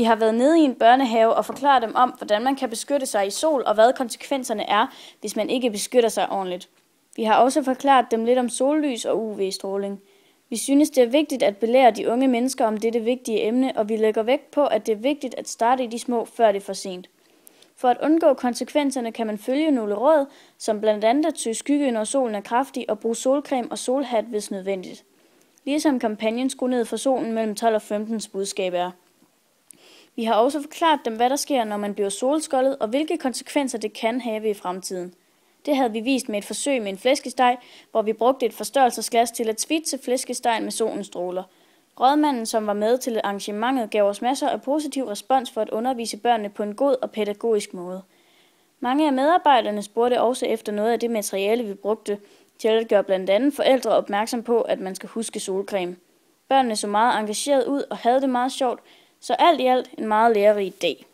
Vi har været nede i en børnehave og forklaret dem om, hvordan man kan beskytte sig i sol og hvad konsekvenserne er, hvis man ikke beskytter sig ordentligt. Vi har også forklaret dem lidt om sollys og UV-stråling. Vi synes, det er vigtigt at belære de unge mennesker om dette vigtige emne, og vi lægger vægt på, at det er vigtigt at starte i de små, før det er for sent. For at undgå konsekvenserne kan man følge nogle råd, som blandt andet at søge skygge, når solen er kraftig, og bruge solcreme og solhat, hvis nødvendigt. Ligesom kampagnen Skru ned for solen mellem 12 og 15's budskab er. Vi har også forklaret dem, hvad der sker, når man bliver solskoldet, og hvilke konsekvenser det kan have i fremtiden. Det havde vi vist med et forsøg med en flæskesteg, hvor vi brugte et forstørrelsesglas til at svitse flæskestegen med solens stråler. Rådmanden, som var med til arrangementet, gav os masser af positiv respons for at undervise børnene på en god og pædagogisk måde. Mange af medarbejderne spurgte også efter noget af det materiale, vi brugte, til at gøre blandt andet forældre opmærksom på, at man skal huske solcreme. Børnene så meget engageret ud og havde det meget sjovt, så alt i alt en meget lærerig dag.